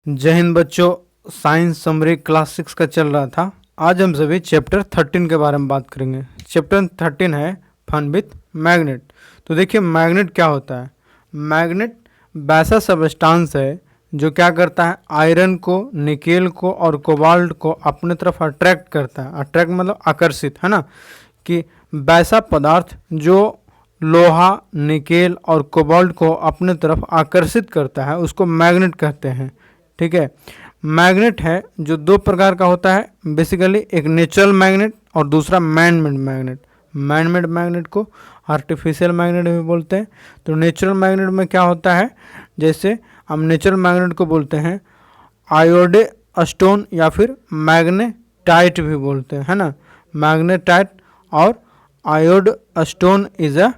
जय हिंद बच्चों। Science summary class 6 का चल रहा था। आज हम सभी चैप्टर 13 के बारे में बात करेंगे। चैप्टर 13 है फन विथ मैग्नेट। तो देखिए मैग्नेट क्या होता है। मैग्नेट वैसा सबस्टांस है जो क्या करता है, आयरन को, निकेल को और कोबाल्ट को अपने तरफ अट्रैक्ट करता है। अट्रैक्ट मतलब आकर्षित, है ना, कि वैसा पदार्थ जो लोहा, निकेल और कोबाल्ट को अपने तरफ आकर्षित करता है उसको मैग्नेट कहते हैं। ठीक है। मैग्नेट है जो दो प्रकार का होता है बेसिकली, एक नेचुरल मैग्नेट और दूसरा man made magnet. Man made magnet को आर्टिफिशियल मैग्नेट भी बोलते हैं। तो नेचुरल मैग्नेट में क्या होता है, जैसे हम नेचुरल मैग्नेट को बोलते हैं आयोडे स्टोन या फिर मैग्नेटाइट भी बोलते हैं, है ना। मैग्नेटाइट और lode stone is a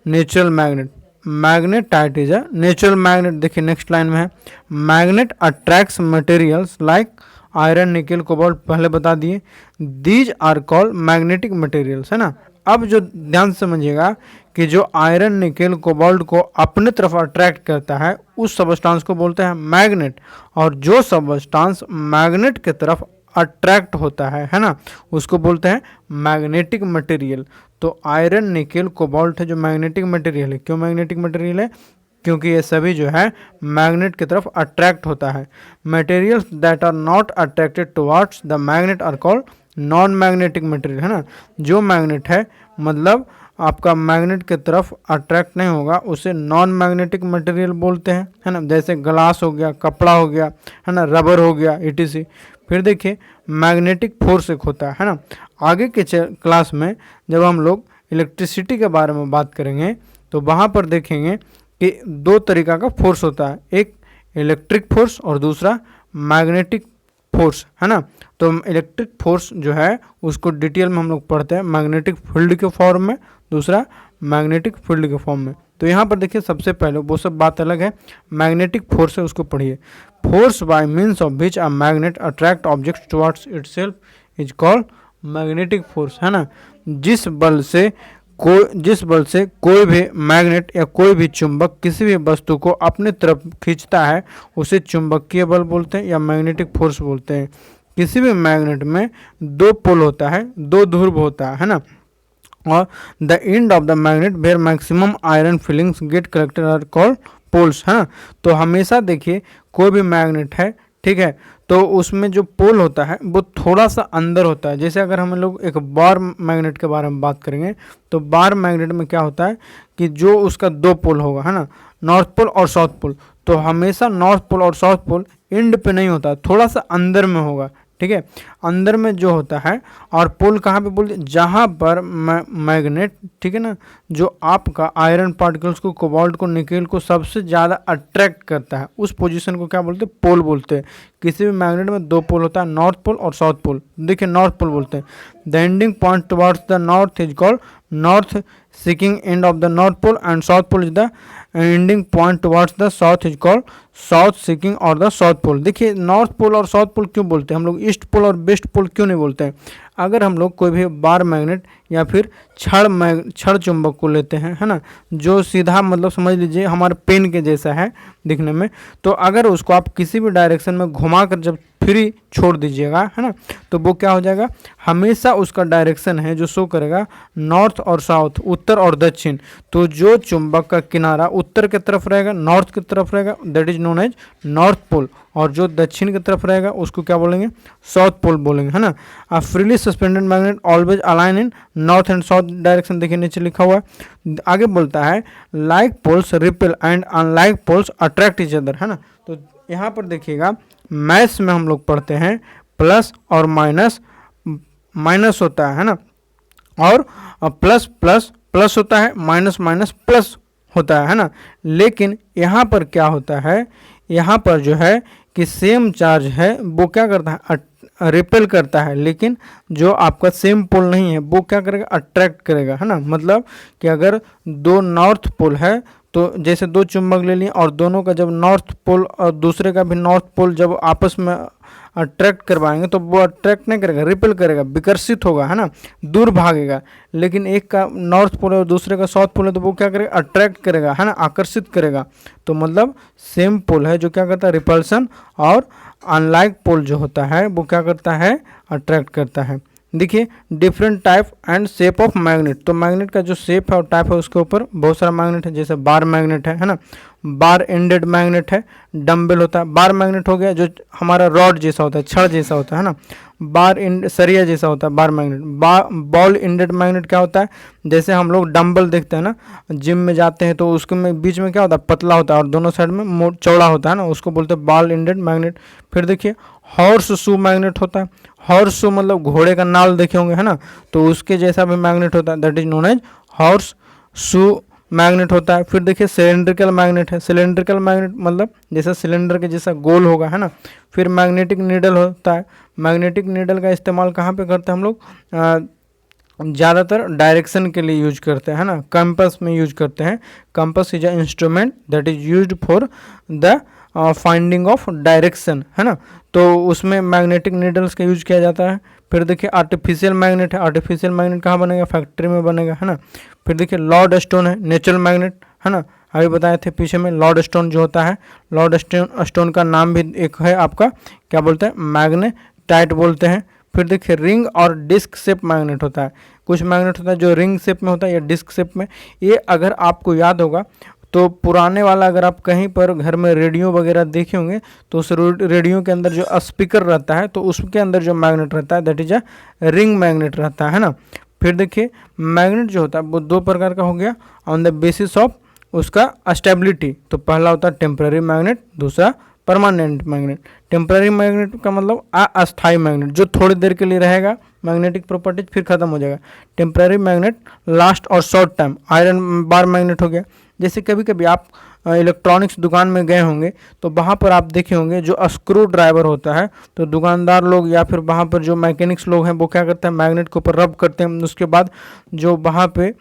natural magnet. Magnetite is a natural magnet. देखिए नेक्स्ट लाइन में है magnet attracts materials like iron, nickel, cobalt, पहले बता दिए। These are called magnetic materials, है ना। अब जो ध्यान से समझिएगा कि जो आयरन, निकेल, कोबाल्ट को अपने तरफ अट्रैक्ट करता है उस सबस्टांस को बोलते हैं मैग्नेट, और जो सबस्टांस मैग्नेट के तरफ अट्रैक्ट होता है ना, उसको बोलते हैं मैग्नेटिक मटेरियल। तो आयरन, निकेल, कोबाल्ट है जो मैग्नेटिक मटेरियल है। क्यों मैग्नेटिक मटेरियल है? क्योंकि ये सभी जो है मैग्नेट की तरफ अट्रैक्ट होता है। Materials that are not attracted towards the magnet are called non magnetic material, है ना। जो मैग्नेट है मतलब आपका मैग्नेट की तरफ अट्रैक्ट नहीं होगा उसे नॉन मैग्नेटिक मटेरियल बोलते हैं, है ना। जैसे ग्लास हो गया, कपड़ा हो गया, है ना, रबर हो गया, इटीसी। फिर देखिए मैग्नेटिक फोर्स एक होता है ना। आगे के क्लास में जब हम लोग इलेक्ट्रिसिटी के बारे में बात करेंगे तो वहाँ पर देखेंगे कि दो तरीका का फोर्स होता है, एक इलेक्ट्रिक फोर्स और दूसरा मैग्नेटिक फोर्स, है ना। तो इलेक्ट्रिक फोर्स जो है उसको डिटेल में हम लोग पढ़ते हैं मैग्नेटिक फील्ड के फॉर्म में, दूसरा मैग्नेटिक फील्ड के फॉर्म में। तो यहाँ पर देखिए सबसे पहले वो सब बात अलग है, मैग्नेटिक फोर्स है उसको पढ़िए। Force by means of which a magnet attract objects towards itself is called magnetic force, है ना। जिस बल से कोई भी मैग्नेट या कोई भी चुंबक किसी भी वस्तु को अपने तरफ खींचता है उसे चुंबकीय बल बोलते हैं या मैग्नेटिक फोर्स बोलते हैं। किसी भी मैग्नेट में दो पोल होता है, दो ध्रुव होता है ना, और the end of the magnet where maximum iron filings get collected are called poles, है ना। तो हमेशा देखिए कोई भी मैग्नेट है, ठीक है, तो उसमें जो पोल होता है वो थोड़ा सा अंदर होता है। जैसे अगर हम लोग एक बार मैग्नेट के बारे में बात करेंगे तो बार मैग्नेट में क्या होता है कि जो उसका दो पोल होगा, है ना, नॉर्थ पोल और साउथ पोल। तो हमेशा नॉर्थ पोल और साउथ पोल एंड पे नहीं होता, थोड़ा सा अंदर में होगा, ठीक है, अंदर में जो होता है। और पोल कहाँ पे बोलते हैं? जहाँ पर मैग्नेट, ठीक है ना, जो आपका आयरन पार्टिकल्स को, कोबाल्ट को, निकेल को सबसे ज़्यादा अट्रैक्ट करता है उस पोजीशन को क्या बोलते हैं? पोल बोलते हैं। किसी भी मैग्नेट में दो पोल होता है, नॉर्थ पोल और साउथ पोल। देखिए नॉर्थ पोल बोलते हैं। The ending point towards the north is called north seeking end of the north pole, and south pole is the ending point towards the south is called south seeking और the south pole. देखिए north pole और south pole क्यों बोलते हैं हम लोग, east पोल और waste पोल क्यों नहीं बोलते हैं? अगर हम लोग कोई भी बार मैग्नेट या फिर छड़ चुंबक को लेते हैं, है ना, जो सीधा मतलब समझ लीजिए हमारे पेन के जैसा है दिखने में, तो अगर उसको आप किसी भी डायरेक्शन में घुमा कर जब फ्री छोड़ दीजिएगा, है ना, तो वो क्या हो जाएगा, हमेशा उसका डायरेक्शन है जो शो करेगा नॉर्थ और साउथ, उत्तर और दक्षिण। तो जो चुंबक का किनारा उत्तर की तरफ रहेगा, नॉर्थ की तरफ रहेगा, that is known as north pole, और जो दक्षिण की तरफ रहेगा उसको क्या बोलेंगे? साउथ पोल बोलेंगे, है ना। A freely suspended magnet always align in north and south direction. देखिए नीचे लिखा हुआ है, आगे बोलता है like poles repel and unlike poles attract each other, है ना। तो यहाँ पर देखिएगा मैथ्स में हम लोग पढ़ते हैं प्लस और माइनस, माइनस होता है ना, और प्लस प्लस प्लस होता है, माइनस माइनस प्लस होता है ना। लेकिन यहाँ पर क्या होता है, यहाँ पर जो है कि सेम चार्ज है वो क्या करता है? रिपेल करता है, लेकिन जो आपका सेम पोल नहीं है वो क्या करेगा? अट्रैक्ट करेगा, है ना। मतलब कि अगर दो नॉर्थ पोल है तो जैसे दो चुंबक ले लिए और दोनों का जब नॉर्थ पोल और दूसरे का भी नॉर्थ पोल जब आपस में अट्रैक्ट करवाएंगे तो वो अट्रैक्ट नहीं करेगा, रिपेल करेगा, विकर्षित होगा, है ना, दूर भागेगा। लेकिन एक का नॉर्थ पोल है और दूसरे का साउथ पोल है तो वो क्या करेगा, अट्रैक्ट करेगा, है ना, आकर्षित करेगा। तो मतलब सेम पोल है जो क्या करता है, रिपल्सन, और अनलाइक पोल जो होता है वो क्या करता है, अट्रैक्ट करता है। देखिए different type and shape of magnet. तो मैग्नेट का जो शेप है और टाइप है उसके ऊपर बहुत सारा मैग्नेट है, जैसे बार मैग्नेट है ना, बार एंडेड मैग्नेट है, डम्बल होता है। बार मैग्नेट हो गया जो हमारा रॉड जैसा होता है, छड़ जैसा होता है ना, बार एंड सरिया जैसा होता है bar magnet. Ball ended magnet क्या होता है, जैसे हम लोग डम्बल देखते हैं ना, जिम में जाते हैं तो उसके में बीच में क्या होता है, पतला होता है और दोनों साइड में चौड़ा होता है ना, उसको बोलते हैं बॉल एंडेड मैग्नेट। फिर देखिए हॉर्स शू मैग्नेट होता है। हॉर्स शू मतलब घोड़े का नाल देखे होंगे, है ना, तो उसके जैसा भी मैग्नेट होता है, that is known as horseshoe magnet होता है। फिर देखिए सिलेंड्रिकल मैग्नेट है। सिलेंड्रिकल मैग्नेट मतलब जैसा सिलेंडर के जैसा गोल होगा, है ना। फिर मैग्नेटिक नीडल होता है। मैग्नेटिक नीडल का इस्तेमाल कहाँ पे करते हैं हम लोग, ज़्यादातर डायरेक्शन के लिए यूज करते हैं, है ना, कंपास में यूज करते हैं। Compass is a instrument that is used for the finding of direction, है ना, तो उसमें मैग्नेटिक नीडल्स का यूज किया जाता है। फिर देखिए आर्टिफिशियल मैग्नेट है। आर्टिफिशियल मैग्नेट कहाँ बनेगा, फैक्ट्री में बनेगा, है ना। फिर देखिए लॉर्ड स्टोन है, नेचुरल मैग्नेट, है ना, अभी बताए थे पीछे में। लॉर्ड स्टोन जो होता है, लॉर्ड स्टोन का नाम भी एक है आपका, क्या बोलते हैं, मैग्नेटाइट बोलते हैं। फिर देखिए रिंग और डिस्क शेप मैग्नेट होता है। कुछ मैग्नेट होता है जो रिंग शेप में होता है या डिस्क शेप में। ये अगर आपको याद होगा तो पुराने वाला, अगर आप कहीं पर घर में रेडियो वगैरह देखे होंगे तो उस रेडियो के अंदर जो स्पीकर रहता है तो उसके अंदर जो मैग्नेट रहता है that is a ring magnet रहता है ना। फिर देखिए मैग्नेट जो होता है वो दो प्रकार का हो गया ऑन द बेसिस ऑफ उसका स्टेबिलिटी। तो पहला होता है टेम्पररी मैग्नेट, दूसरा परमानेंट मैग्नेट। टेम्पररी मैग्नेट का मतलब अस्थायी मैग्नेट, जो थोड़ी देर के लिए रहेगा, मैग्नेटिक प्रॉपर्टीज फिर खत्म हो जाएगा। टेम्पररी मैग्नेट लास्ट और short time. Iron bar magnet हो गया। जैसे कभी कभी आप इलेक्ट्रॉनिक्स दुकान में गए होंगे तो वहाँ पर आप देखे होंगे जो स्क्रू ड्राइवर होता है, तो दुकानदार लोग या फिर वहाँ पर जो मैकेनिक्स लोग हैं वो क्या करते हैं, मैग्नेट के ऊपर रब करते हैं। उसके बाद जो वहाँ पे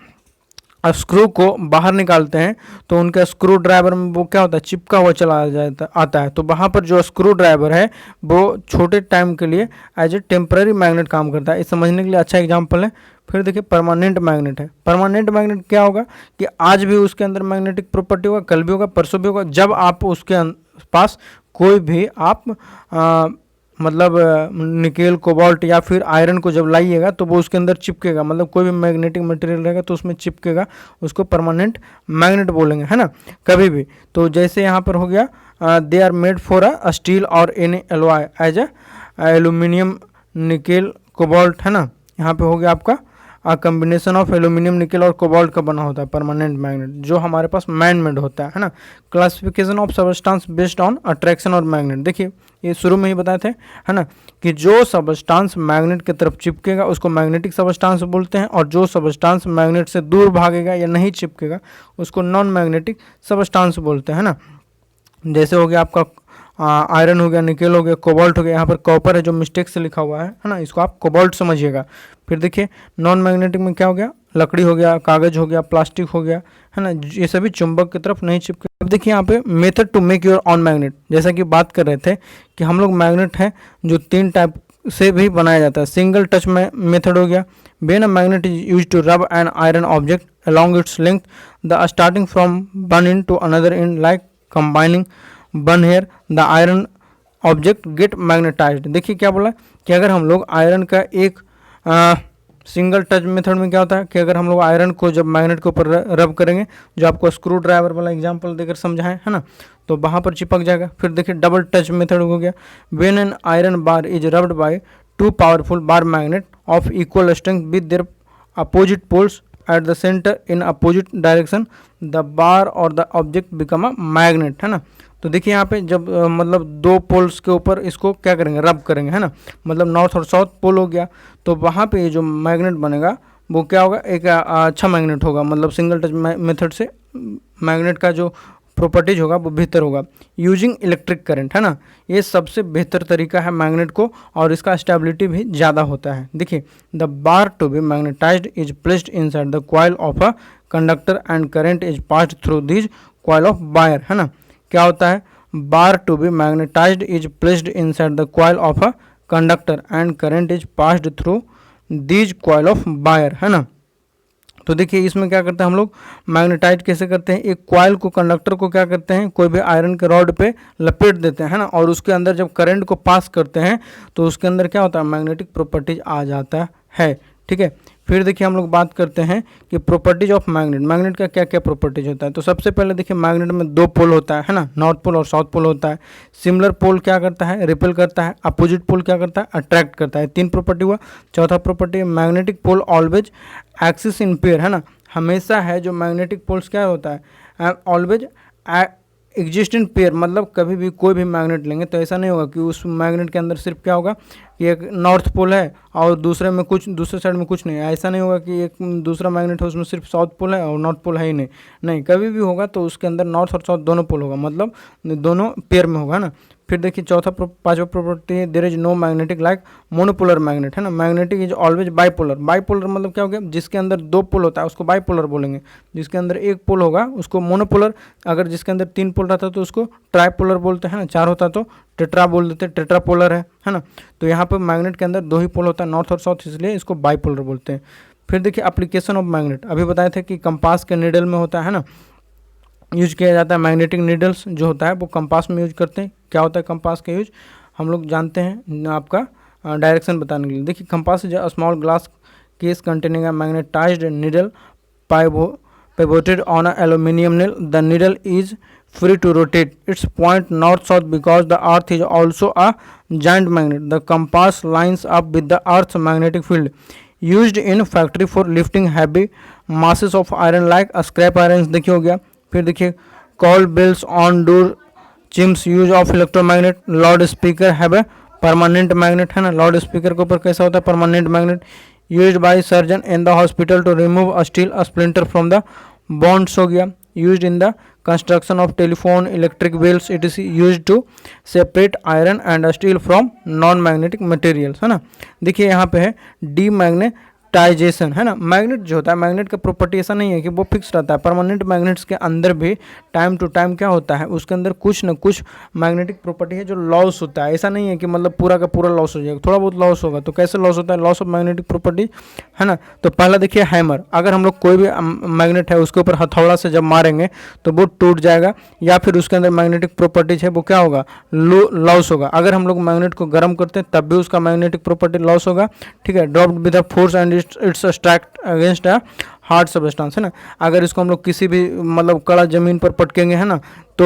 स्क्रू को बाहर निकालते हैं तो उनके स्क्रू ड्राइवर में वो क्या होता है, चिपका हुआ चला जाता आता है। तो वहाँ पर जो स्क्रू ड्राइवर है वो छोटे टाइम के लिए एज ए टेम्पररी मैग्नेट काम करता है। इस समझने के लिए अच्छा एग्जांपल है। फिर देखिए परमानेंट मैग्नेट है। परमानेंट मैग्नेट क्या होगा कि आज भी उसके अंदर मैग्नेटिक प्रॉपर्टी होगा, कल भी होगा, परसों भी होगा। जब आप उसके पास कोई भी आप मतलब निकेल, कोबाल्ट या फिर आयरन को जब लाइएगा तो वो उसके अंदर चिपकेगा, मतलब कोई भी मैग्नेटिक मटेरियल रहेगा तो उसमें चिपकेगा, उसको परमानेंट मैग्नेट बोलेंगे, है ना, कभी भी। तो जैसे यहाँ पर हो गया they are made for a steel और any alloy as a aluminium, nickel, cobalt, है ना। यहाँ पे हो गया आपका कम्बिनेशन ऑफ एल्यूमिनियम, निकेल और कोबाल्ट का बना होता है परमानेंट मैग्नेट, जो हमारे पास मैन मेड होता है ना। Classification of substance based on attraction और मैग्नेट। देखिए ये शुरू में ही बताए थे, है ना, कि जो सबस्टांस मैग्नेट की तरफ चिपकेगा उसको मैग्नेटिक सबस्टांस बोलते हैं, और जो सबस्टांस मैग्नेट से दूर भागेगा या नहीं चिपकेगा उसको नॉन मैग्नेटिक सबस्टांस बोलते हैं, है ना। जैसे हो गया आपका आयरन हो गया, निकेल हो गया, कोबाल्ट हो गया। यहाँ पर कॉपर है जो मिस्टेक से लिखा हुआ है ना, इसको आप कोबाल्ट समझिएगा। फिर देखिए नॉन मैग्नेटिक में क्या हो गया, लकड़ी हो गया, कागज हो गया, प्लास्टिक हो गया, है ना, ये सभी चुंबक की तरफ नहीं चिपके। अब देखिए यहाँ पे method to make your own magnet, जैसा कि बात कर रहे थे कि हम लोग मैग्नेट है जो 3 टाइप से भी बनाया जाता है। सिंगल टच में मेथड हो गया, when a magnet is used to rub an iron object along its length, the starting from one end to another end, like combining one here, the iron object get magnetized। देखिए क्या बोला कि अगर हम लोग iron का एक single touch method में क्या होता है कि अगर हम लोग आयरन को जब मैग्नेट के ऊपर रब करेंगे, जो आपको स्क्रू ड्राइवर वाला एग्जांपल देकर समझाएं, है ना, तो वहाँ पर चिपक जाएगा। फिर देखिए डबल टच मेथड हो गया, when an iron bar is rubbed by 2 powerful bar magnet of equal strength with their opposite poles at the center in opposite direction, the bar or the object become a magnet, है ना। तो देखिए यहाँ पे जब मतलब 2 poles के ऊपर इसको क्या करेंगे, रब करेंगे, है ना, मतलब नॉर्थ और साउथ पोल हो गया, तो वहाँ पे ये जो मैग्नेट बनेगा वो क्या होगा, एक अच्छा मैग्नेट होगा, मतलब सिंगल टच मेथड से मैग्नेट का जो प्रॉपर्टीज होगा वो बेहतर होगा। यूजिंग इलेक्ट्रिक करंट, है ना, ये सबसे बेहतर तरीका है मैग्नेट को, और इसका स्टेबिलिटी भी ज़्यादा होता है। देखिए the bar to be magnetised is placed inside the coil of a conductor and current is passed through these coil of wire, है ना। क्या होता है, bar to be magnetised is placed inside the coil of a conductor and current is passed through these coil of wire, है ना। तो देखिए इसमें क्या करते हैं हम लोग, मैग्नेटाइज कैसे करते हैं, एक कॉइल को, कंडक्टर को क्या करते हैं, कोई भी आयरन के रॉड पे लपेट देते हैं, है ना, और उसके अंदर जब करंट को पास करते हैं तो उसके अंदर क्या होता है, मैग्नेटिक प्रॉपर्टीज आ जाता है, ठीक है। फिर देखिए हम लोग बात करते हैं कि प्रॉपर्टीज ऑफ मैग्नेट, मैग्नेट का क्या क्या प्रॉपर्टीज होता है। तो सबसे पहले देखिए मैग्नेट में दो पोल होता है ना, नॉर्थ पोल और साउथ पोल होता है। सिमिलर पोल क्या करता है, रिपेल करता है। अपोजिट पोल क्या करता है, अट्रैक्ट करता है। तीन प्रॉपर्टी हुआ। चौथा property, magnetic pole always exists in pair, है ना, हमेशा है जो मैग्नेटिक पोल्स क्या होता है, ऑलवेज एग्जिस्ट इन पेयर, मतलब कभी भी कोई भी मैग्नेट लेंगे तो ऐसा नहीं होगा कि उस मैग्नेट के अंदर सिर्फ क्या होगा कि एक नॉर्थ पोल है और दूसरे में कुछ, दूसरे साइड में कुछ नहीं है। ऐसा नहीं होगा कि एक दूसरा मैग्नेट है उसमें सिर्फ साउथ पोल है और नॉर्थ पोल है ही नहीं, नहीं, कभी भी होगा तो उसके अंदर नॉर्थ और साउथ दोनों पोल होगा, मतलब दोनों पेयर में होगा ना। फिर देखिए चौथा पांचवा प्रॉपर्टी है, there is no magnetic like monopolar magnet, है ना, magnetic is always bipolar. Bipolar मतलब क्या हो गया, जिसके अंदर दो पोल होता है उसको बाइपोलर बोलेंगे, जिसके अंदर एक पोल होगा उसको मोनोपोलर, अगर जिसके अंदर तीन पोल रहता है तो उसको ट्राइपोलर बोलते हैं ना, चार होता तो टेट्रा बोल देते हैं, टेट्रापोलर है ना। तो यहाँ पर मैग्नेट के अंदर दो ही पोल होता है, नॉर्थ और साउथ, इसलिए इसको बाइपोलर बोलते हैं। फिर देखिए एप्लीकेशन ऑफ मैग्नेट, अभी बताए थे कि कंपास के नीडल में होता है ना, यूज किया जाता है। मैग्नेटिक नीडल्स जो होता है वो कंपास में यूज करते हैं। क्या होता है कंपास का यूज, हम लोग जानते हैं आपका डायरेक्शन बताने के लिए। देखिए compass is a small glass case containing a magnetised needle pivoted on a aluminium nail. The needle is free to rotate its point north south because the earth is also a giant magnet. The compass lines up with the earth's magnetic field, used in factory for lifting heavy masses of iron like a scrap iron। देखिए हो गया। फिर देखिए call bells on door chimes use of electromagnet। Loudspeaker have a permanent magnet, है ना, loudspeaker के ऊपर कैसा होता है, permanent magnet. Used by surgeon in the hospital to remove a steel a splinter from the bonds हो गया। Used in the construction of telephone electric bells, it is used to separate iron and steel from non magnetic materials, है ना। देखिए यहाँ पे है D magnetisation, है ना। मैग्नेट जो होता है, मैग्नेट का प्रॉपर्टी ऐसा नहीं है कि वो फिक्स रहता है। परमानेंट मैग्नेट्स के अंदर भी टाइम टू टाइम क्या होता है, उसके अंदर कुछ न कुछ मैग्नेटिक प्रॉपर्टी है जो लॉस होता है। ऐसा नहीं है कि मतलब पूरा का पूरा लॉस हो जाएगा, थोड़ा बहुत लॉस होगा। तो कैसे लॉस होता है, लॉस ऑफ मैग्नेटिक प्रॉपर्टी, है ना। तो पहला देखिए हैमर, अगर हम लोग कोई भी मैग्नेट है उसके ऊपर हथौड़ा से जब मारेंगे तो वो टूट जाएगा, या फिर उसके अंदर मैग्नेटिक प्रॉपर्टीज है वो क्या होगा, लॉस होगा। अगर हम लोग मैग्नेट को गर्म करते हैं तब भी उसका मैग्नेटिक प्रॉपर्टी लॉस होगा, ठीक है। Dropped with the force and it's स्ट्रैक्ट against a hard substance, है ना। अगर इसको हम लोग किसी भी मतलब कड़ा जमीन पर पटकेंगे, है ना, तो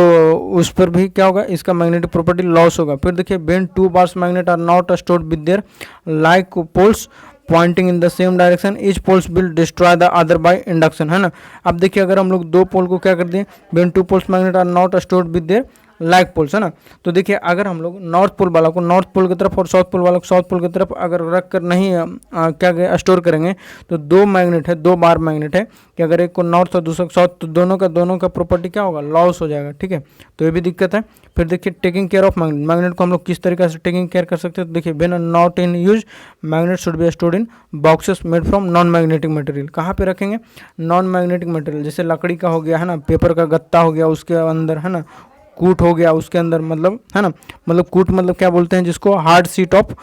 उस पर भी क्या होगा, इसका मैग्नेटिक प्रॉपर्टी लॉस होगा। फिर देखिए bend two bars magnet are not stored with their like poles pointing in the same direction, each poles will destroy the other by induction, है ना। अब देखिए अगर हम लोग दो पोल को क्या कर दें, bend two poles magnet are not stored with their like poles, है ना। तो देखिए अगर हम लोग नॉर्थ पोल वाला को नॉर्थ पोल की तरफ और साउथ पोल वाला को साउथ पोल की तरफ अगर रख कर नहीं क्या स्टोर करेंगे, तो दो मैग्नेट है, दो बार मैग्नेट है कि अगर एक को नॉर्थ और दूसरा साउथ, तो दोनों का प्रॉपर्टी क्या होगा, लॉस हो जाएगा, ठीक है। तो ये भी दिक्कत है। फिर देखिए taking care of magnet, magnet को हम लोग किस तरीके से टेकिंग केयर कर सकते हैं। तो देखिए when not in use magnet should be stored in boxes made from non magnetic material. कहाँ पे रखेंगे, नॉन मैग्नेटिक मटेरियल, जैसे लकड़ी का हो गया, है ना, पेपर का गत्ता हो गया उसके अंदर, है ना, कूट हो गया उसके अंदर, मतलब, है ना, मतलब कूट मतलब क्या बोलते हैं जिसको, hard sheet of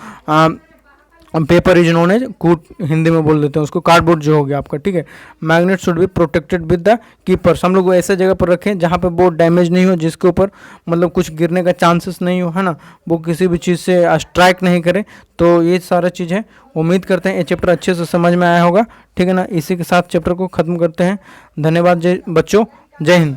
paper is known as कूट, हिंदी में बोल देते हैं उसको, कार्डबोर्ड जो हो गया आपका, ठीक है। Magnet should be protected with the keepers, हम लोग ऐसे जगह पर रखें जहाँ पे बोर्ड डैमेज नहीं हो, जिसके ऊपर मतलब कुछ गिरने का चांसेस नहीं हो, है ना, वो किसी भी चीज़ से स्ट्राइक नहीं करे। तो ये सारा चीज़ है। उम्मीद करते हैं ये चैप्टर अच्छे से समझ में आया होगा, ठीक है ना। इसी के साथ चैप्टर को ख़त्म करते हैं। धन्यवाद बच्चों, जय हिंद।